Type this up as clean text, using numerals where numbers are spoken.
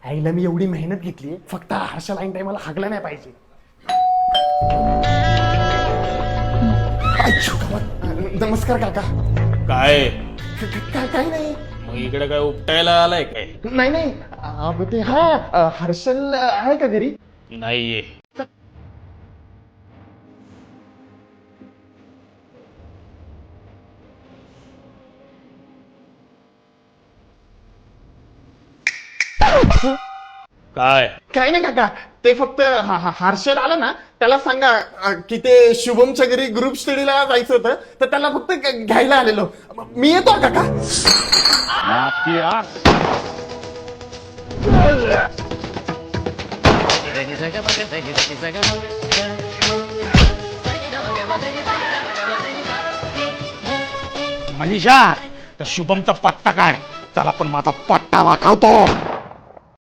आईला मी एवढी मेहनत घेतली फक्त हर्षल ऐन टाइमला हागला नाही पाहिजे. अच्छा, नमस्कार काका. काय काय नाही. मग इकडे काय उपटायला आलाय काय? नाही नाही ते हा हर्षल आहे का घरी? नाहीये. काय काय नाही काका, ते फक्त हर्षल आलं ना त्याला सांगा की ते शुभमच्या घरी ग्रुप स्टडीला जायचं होतं तर त्याला फक्त घ्यायला आलेलो. मी येतो काका. मनीषा, तर शुभमचा पत्ता काय? चला पण माझा पत्ता वाकावतो.